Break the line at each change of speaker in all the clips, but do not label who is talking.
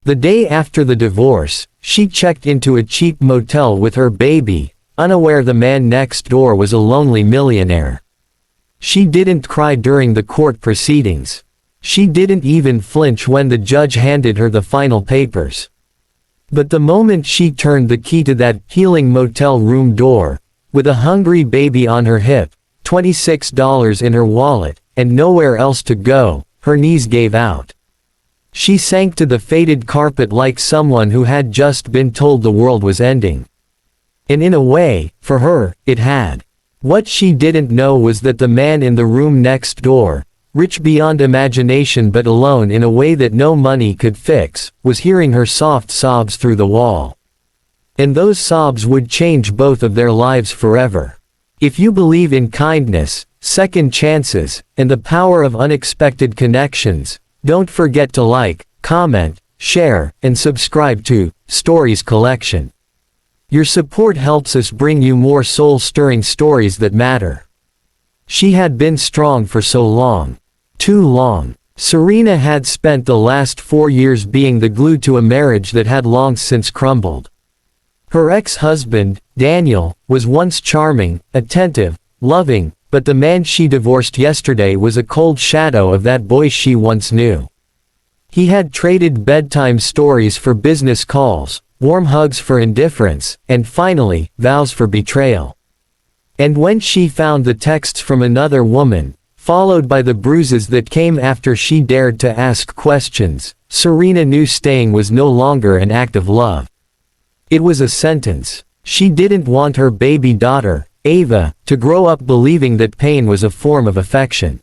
The day after the divorce, she checked into a cheap motel with her baby, unaware the man next door was a lonely millionaire. She didn't cry during the court proceedings. She didn't even flinch when the judge handed her the final papers. But the moment she turned the key to that healing motel room door, with a hungry baby on her hip, $26 in her wallet, and nowhere else to go, her knees gave out. She sank to the faded carpet like someone who had just been told the world was ending. And in a way, for her, it had. What she didn't know was that the man in the room next door, rich beyond imagination but alone in a way that no money could fix, was hearing her soft sobs through the wall. And those sobs would change both of their lives forever. If you believe in kindness, second chances, and the power of unexpected connections, don't forget to like, comment, share, and subscribe to Stories Collection. Your support helps us bring you more soul-stirring stories that matter. She had been strong for so long. Too long. Serena had spent the last 4 years being the glue to a marriage that had long since crumbled. Her ex-husband, Daniel, was once charming, attentive, loving, but the man she divorced yesterday was a cold shadow of that boy she once knew. He had traded bedtime stories for business calls, warm hugs for indifference, and finally, vows for betrayal. And when she found the texts from another woman, followed by the bruises that came after she dared to ask questions, Serena knew staying was no longer an act of love. It was a sentence. She didn't want her baby daughter, Ava, to grow up believing that pain was a form of affection.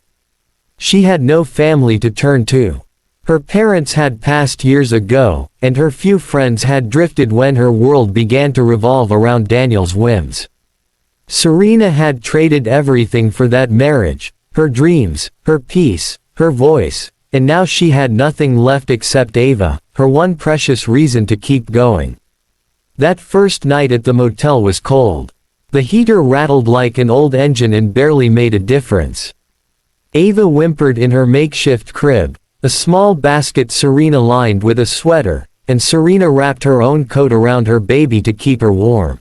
She had no family to turn to. Her parents had passed years ago, and her few friends had drifted when her world began to revolve around Daniel's whims. Serena had traded everything for that marriage, her dreams, her peace, her voice, and now she had nothing left except Ava, her one precious reason to keep going. That first night at the motel was cold. The heater rattled like an old engine and barely made a difference. Ava whimpered in her makeshift crib, a small basket Serena lined with a sweater, and Serena wrapped her own coat around her baby to keep her warm.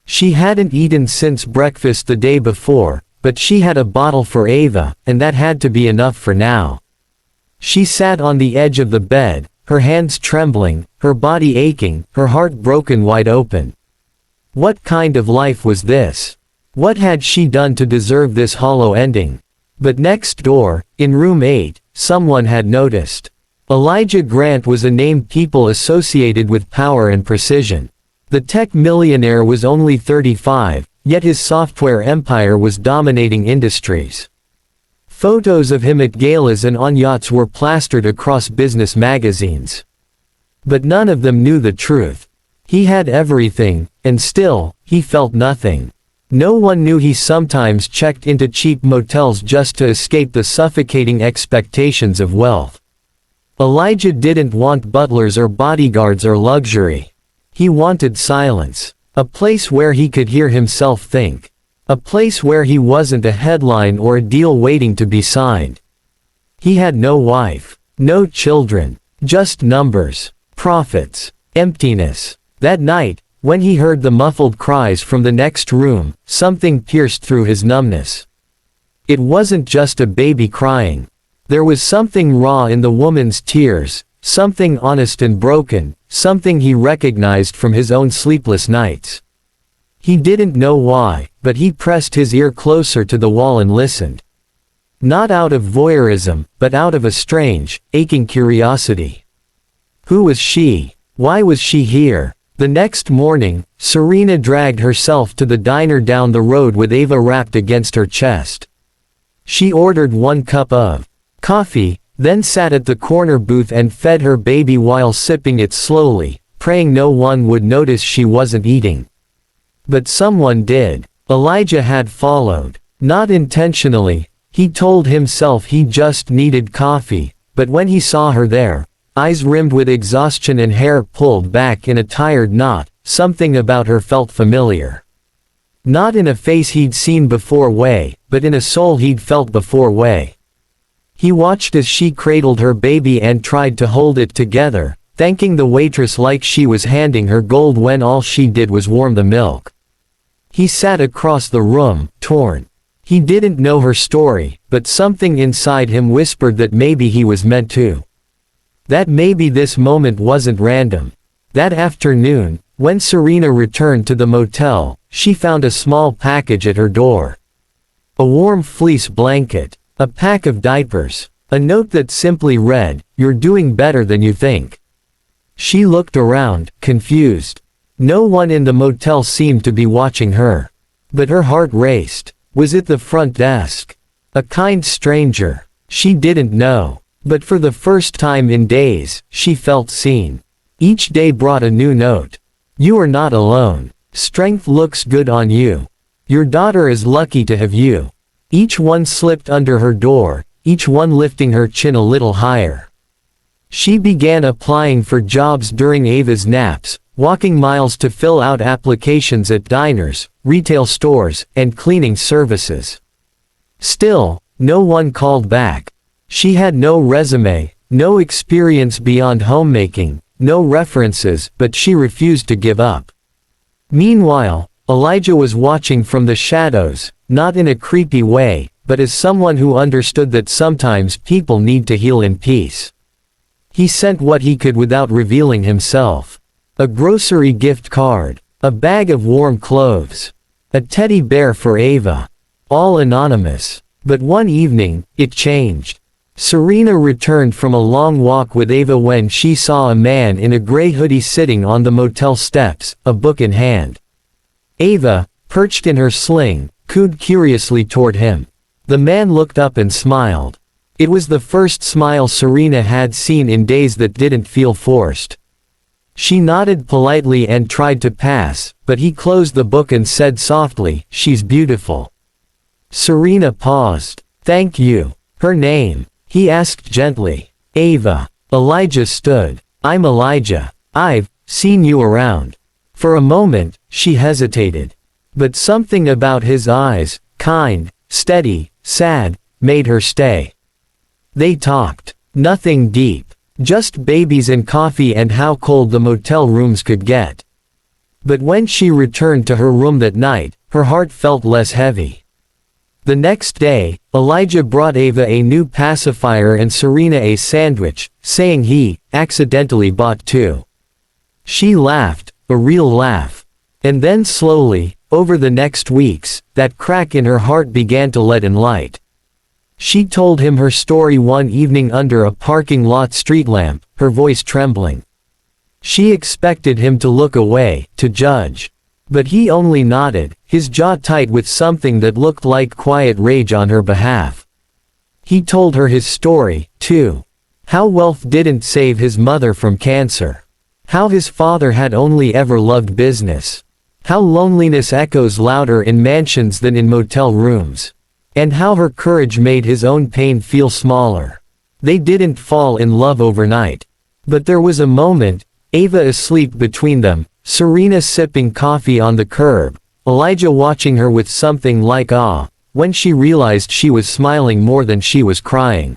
She hadn't eaten since breakfast the day before, but she had a bottle for Ava, and that had to be enough for now. She sat on the edge of the bed, her hands trembling, her body aching, her heart broken wide open. What kind of life was this? What had she done to deserve this hollow ending? But next door, in room 8, someone had noticed. Elijah Grant was a name people associated with power and precision. The tech millionaire was only 35, yet his software empire was dominating industries. Photos of him at galas and on yachts were plastered across business magazines. But none of them knew the truth. He had everything, and still, he felt nothing. No one knew he sometimes checked into cheap motels just to escape the suffocating expectations of wealth. Elijah didn't want butlers or bodyguards or luxury. He wanted silence. A place where he could hear himself think. A place where he wasn't a headline or a deal waiting to be signed. He had no wife, no children, just numbers, profits, emptiness. That night, when he heard the muffled cries from the next room, something pierced through his numbness. It wasn't just a baby crying. There was something raw in the woman's tears, something honest and broken, something he recognized from his own sleepless nights. He didn't know why, but he pressed his ear closer to the wall and listened. Not out of voyeurism, but out of a strange, aching curiosity. Who was she? Why was she here? The next morning, Serena dragged herself to the diner down the road with Ava wrapped against her chest. She ordered 1 cup of coffee, then sat at the corner booth and fed her baby while sipping it slowly, praying no one would notice she wasn't eating. But someone did. Elijah had followed. Not intentionally, he told himself he just needed coffee, but when he saw her there, eyes rimmed with exhaustion and hair pulled back in a tired knot, something about her felt familiar. Not in a face he'd seen before way, but in a soul he'd felt before way. He watched as she cradled her baby and tried to hold it together, thanking the waitress like she was handing her gold when all she did was warm the milk. He sat across the room, torn. He didn't know her story, but something inside him whispered that maybe he was meant to. That maybe this moment wasn't random. That afternoon, when Serena returned to the motel, she found a small package at her door. A warm fleece blanket, a pack of diapers, a note that simply read, "You're doing better than you think." She looked around, confused. No one in the motel seemed to be watching her. But her heart raced. Was it the front desk? A kind stranger? She didn't know. But for the first time in days, she felt seen. Each day brought a new note. "You are not alone. Strength looks good on you. Your daughter is lucky to have you." Each one slipped under her door, each one lifting her chin a little higher. She began applying for jobs during Ava's naps, walking miles to fill out applications at diners, retail stores, and cleaning services. Still, no one called back. She had no resume, no experience beyond homemaking, no references, but she refused to give up. Meanwhile, Elijah was watching from the shadows, not in a creepy way, but as someone who understood that sometimes people need to heal in peace. He sent what he could without revealing himself. A grocery gift card, a bag of warm clothes, a teddy bear for Ava. All anonymous. But one evening, it changed. Serena returned from a long walk with Ava when she saw a man in a gray hoodie sitting on the motel steps, a book in hand. Ava, perched in her sling, cooed curiously toward him. The man looked up and smiled. It was the first smile Serena had seen in days that didn't feel forced. She nodded politely and tried to pass, but he closed the book and said softly, "She's beautiful." Serena paused. "Thank you. Her name?" he asked gently. "Ava." Elijah stood. "I'm Elijah. I've seen you around." For a moment, she hesitated. But something about his eyes, kind, steady, sad, made her stay. They talked. Nothing deep. Just babies and coffee and how cold the motel rooms could get. But when she returned to her room that night, her heart felt less heavy. The next day, Elijah brought Ava a new pacifier and Serena a sandwich, saying he accidentally bought two. She laughed, a real laugh. And then slowly, over the next weeks, that crack in her heart began to let in light. She told him her story one evening under a parking lot street lamp, her voice trembling. She expected him to look away, to judge. But he only nodded, his jaw tight with something that looked like quiet rage on her behalf. He told her his story, too. How wealth didn't save his mother from cancer. How his father had only ever loved business. How loneliness echoes louder in mansions than in motel rooms. And how her courage made his own pain feel smaller. They didn't fall in love overnight. But there was a moment, Ava asleep between them, Serena sipping coffee on the curb, Elijah watching her with something like awe, when she realized she was smiling more than she was crying.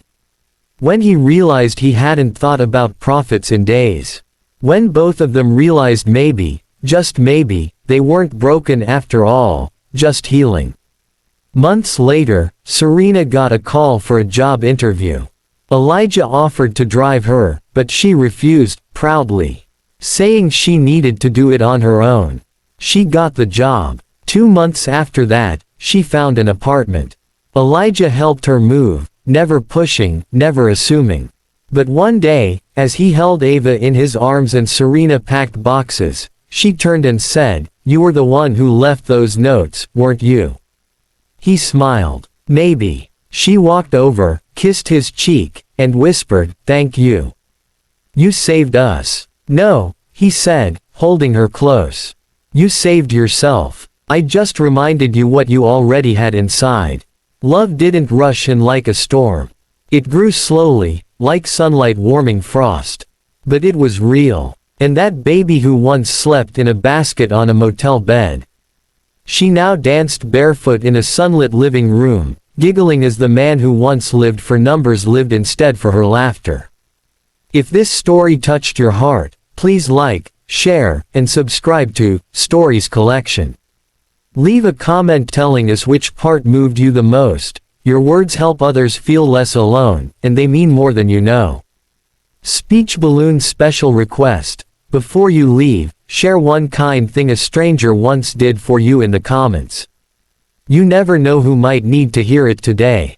When he realized he hadn't thought about profits in days. When both of them realized maybe, just maybe, they weren't broken after all, just healing. Months later, Serena got a call for a job interview. Elijah offered to drive her, but she refused, proudly, saying she needed to do it on her own. She got the job. 2 months after that, she found an apartment. Elijah helped her move, never pushing, never assuming. But one day, as he held Ava in his arms and Serena packed boxes, she turned and said, "You were the one who left those notes, weren't you?" He smiled. "Maybe." She walked over, kissed his cheek, and whispered, "Thank you. You saved us." "No," he said, holding her close. "You saved yourself. I just reminded you what you already had inside." Love didn't rush in like a storm. It grew slowly, like sunlight warming frost. But it was real. And that baby who once slept in a basket on a motel bed. She now danced barefoot in a sunlit living room, giggling as the man who once lived for numbers lived instead for her laughter. If this story touched your heart, please like, share, and subscribe to Stories Collection. Leave a comment telling us which part moved you the most. Your words help others feel less alone, and they mean more than you know. Speech balloon special request. Before you leave, share one kind thing a stranger once did for you in the comments. You never know who might need to hear it today.